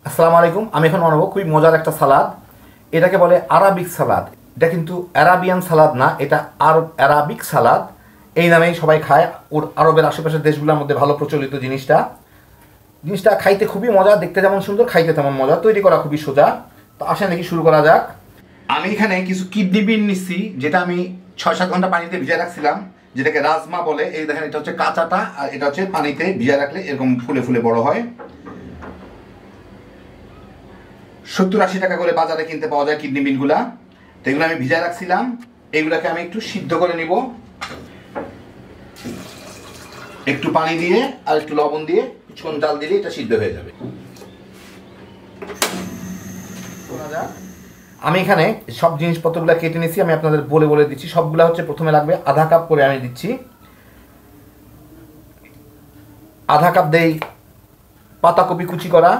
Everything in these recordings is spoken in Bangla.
আসসালামু আলাইকুম। আমি এখন বানাবো খুবই মজার একটা সালাদ। এটাকে বলে আরাবিক সালাদ। এটা কিন্তু অ্যারাবিয়ান সালাদ না, এটা অ্যারাবিক সালাদ এই নামেই সবাই খায়। ওর আরবের আশেপাশের দেশগুলোর মধ্যে ভালো প্রচলিত জিনিসটা। জিনিসটা খাইতে খুবই মজা, দেখতে যেমন সুন্দর খাইতে তেমন মজা, তৈরি করা খুবই সোজা। তো আসেন দেখি শুরু করা যাক। আমি এখানে কিছু কিডনি বিন নিচ্ছি, যেটা আমি 6-7 ঘন্টা পানিতে ভিজে রাখছিলাম, যেটাকে রাজমা বলে। এই দেখেন, এটা হচ্ছে কাঁচাটা, আর এটা হচ্ছে পানিতে ভিজে রাখলে এরকম ফুলে ফুলে বড় হয়। 70-80 টাকা করে বাজারে কিনতে পাওয়া যায় কিডনি বিনগুলা। তো এগুলো আমি ভিজায় রাখছিলাম। এগুলাকে আমি একটু সিদ্ধ করে নিব, একটু পানি দিয়ে আর একটু লবণ দিয়ে কিছুক্ষণ জাল দিলে এটা সিদ্ধ হয়ে যাবে। আমি এখানে সব জিনিসপত্রগুলো কেটে নিয়েছি, আমি আপনাদের বলে বলে দিচ্ছি। সবগুলা হচ্ছে প্রথমে লাগবে আধা কাপ করে আমি দিচ্ছি। আধা কাপ দেই পাতাকপি কুচি করা,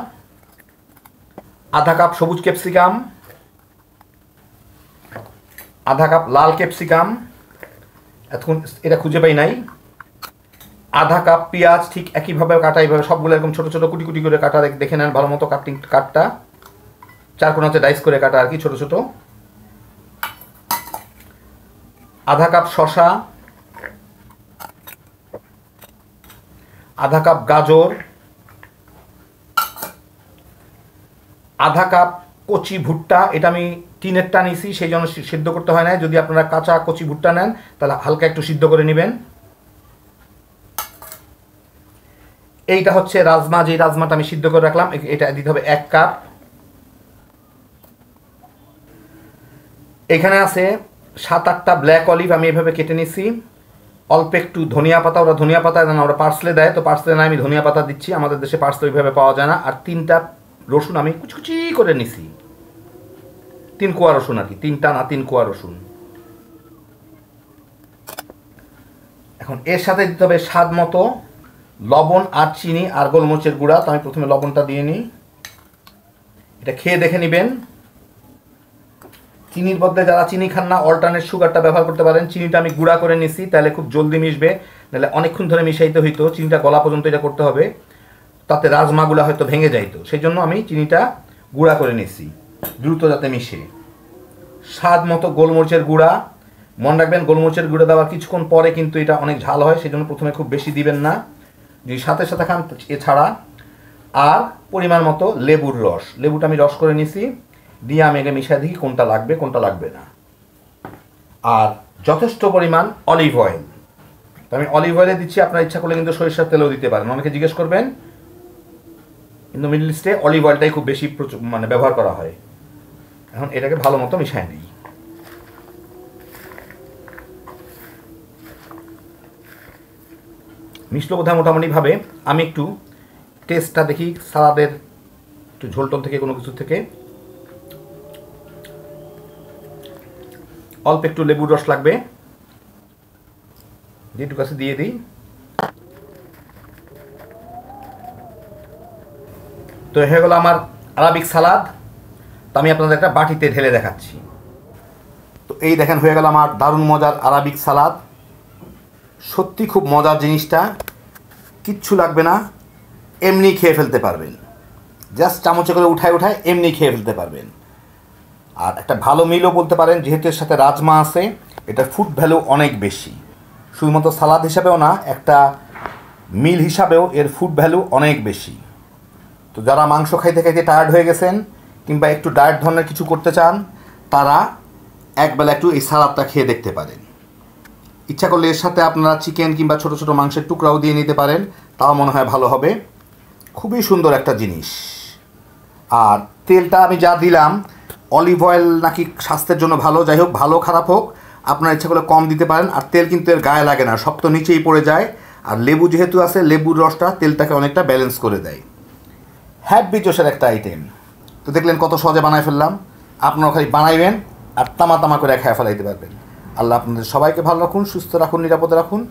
আধা কাপ সবুজ ক্যাপসিকাম, আধা কাপ লাল ক্যাপসিকাম, এখন এটা খুঁজে পাই নাই, আধা কাপ পেঁয়াজ ঠিক একইভাবে কাটা, এইভাবে সবগুলো এরকম ছোটো ছোটো কুটি কুটি করে কাটা, দেখে নেন ভালো মতো কাটটা, চারকোনাতে ডাইস করে কাটা আর কি, ছোটো ছোটো। আধা কাপ শসা, আধা কাপ গাজর, আধা কাপ কচি ভুট্টা। এটা আমি টিনেরটা নিয়েছি, সেই জন্য সিদ্ধ করতে হয় না। যদি আপনারা কাঁচা কচি ভুট্টা নেন তাহলে হালকা একটু সিদ্ধ করে নেবেন। এইটা হচ্ছে রাজমা, যে রাজমাটা আমি সিদ্ধ করে রাখলাম, এটা দিতে হবে 1 কাপ। এখানে আছে 7-8টা ব্ল্যাক অলিভ, আমি এভাবে কেটে নিচ্ছি। অল্প একটু ধনিয়া পাতা, ওরা ধনিয়া পাতা দেয় না, ওরা পার্সলে দেয়, তো পার্সলে না, আমি ধনিয়া পাতা দিচ্ছি। আমাদের দেশে পার্সলে ওইভাবে পাওয়া যায় না। আর 3টা রসুন আমি কুচকুচি করে নিছি, 3 কোয়া রসুন আর কি, 3টা না 3 কোয়া রসুন। এখন এর সাথে দিতে হবে স্বাদ মতো লবণ আর চিনি আর গোলমরিচের গুঁড়া। তো আমি প্রথমে লবণটা দিয়ে নিই, এটা খেয়ে দেখে নেবেন। চিনির বদলে যারা চিনি খান না, অল্টারনেট সুগারটা ব্যবহার করতে পারেন। চিনিটা আমি গুঁড়া করে নিছি, তাহলে খুব জলদি মিশবে, নাহলে অনেকক্ষণ ধরে মিশাইতে হইতো, চিনিটা গলা পর্যন্ত এটা করতে হবে, তাতে রাজমাগুলো হয়তো ভেঙে যাইতো। সেই জন্য আমি চিনিটা গুঁড়া করে নিছি, দ্রুত যাতে মিশে। স্বাদ মতো গোলমরিচের গুঁড়া, মনে রাখবেন গোলমরিচের গুঁড়া দেওয়ার কিছুক্ষণ পরে কিন্তু এটা অনেক ঝাল হয়, সেই জন্য প্রথমে খুব বেশি দিবেন না, যদি সাথে সাথে খান এছাড়া। আর পরিমাণ মতো লেবুর রস, লেবুটা আমি রস করে নিছি, দিয়ে আমি একে মিশিয়ে দেখি কোনটা লাগবে কোনটা লাগবে না। আর যথেষ্ট পরিমাণ অলিভ অয়েল, তো আমি অলিভ অয়েলে দিচ্ছি। আপনার ইচ্ছা করলে কিন্তু সরিষার তেলেও দিতে পারেন, অনেকে জিজ্ঞেস করবেন, কিন্তু মিডল ইস্টে অলিভ অয়েলটাই খুব বেশি ব্যবহার করা হয়। এখন এটাকে ভালো মতো মিশিয়ে নিই। মিশলো বোধহয় মোটামুটিভাবে। আমি একটু টেস্টটা দেখি সালাদের, একটু ঝোলটল থেকে কোনো কিছু থেকে। অল্প একটু লেবুর রস লাগবে, যেটুকু আছে দিয়ে দিই। তো হয়ে গেল আমার আরাবিক সালাদ। তো আমি আপনাদের একটা বাটিতে ঢেলে দেখাচ্ছি। তো এই দেখেন, হয়ে গেল আমার দারুণ মজার আরাবিক সালাদ। সত্যি খুব মজার জিনিসটা, কিচ্ছু লাগবে না, এমনি খেয়ে ফেলতে পারবেন। জাস্ট চামচে করে উঠায় উঠায় এমনি খেয়ে ফেলতে পারবেন। আর একটা ভালো মিলও বলতে পারেন, যেহেতু এর সাথে রাজমা আছে, এটার ফুড ভ্যালু অনেক বেশি। শুধুমাত্র সালাদ হিসাবেও না, একটা মিল হিসাবেও এর ফুড ভ্যালু অনেক বেশি। তো যারা মাংস খাইতে খাইতে টায়ার্ড হয়ে গেছেন, কিংবা একটু ডায়েট ধরনের কিছু করতে চান, তারা একবেলা একটু এই সালাদটা খেয়ে দেখতে পারেন। ইচ্ছা করলে এর সাথে আপনারা চিকেন কিংবা ছোটো ছোটো মাংসের টুকরাও দিয়ে নিতে পারেন, তাও মনে হয় ভালো হবে। খুবই সুন্দর একটা জিনিস। আর তেলটা আমি যা দিলাম, অলিভ অয়েল নাকি স্বাস্থ্যের জন্য ভালো, যাই হোক, ভালো খারাপ হোক, আপনার ইচ্ছা করলে কম দিতে পারেন। আর তেল কিন্তু এর গায়ে লাগে না, সব তো নিচেই পড়ে যায়। আর লেবু যেহেতু আছে, লেবুর রসটা তেলটাকে অনেকটা ব্যালেন্স করে দেয়। হ্যাপি জোশের একটা আইটেম। তো দেখলেন কত সহজে বানায় ফেললাম। আপনারা খালি বানাইবেন আর তামা তামা করে খেয়ে ফেলাইতে পারবেন। আল্লাহ আপনাদের সবাইকে ভালো রাখুন, সুস্থ রাখুন, নিরাপদে রাখুন।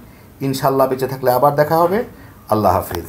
ইনশাল্লাহ বেঁচে থাকলে আবার দেখা হবে। আল্লাহ হাফিজ।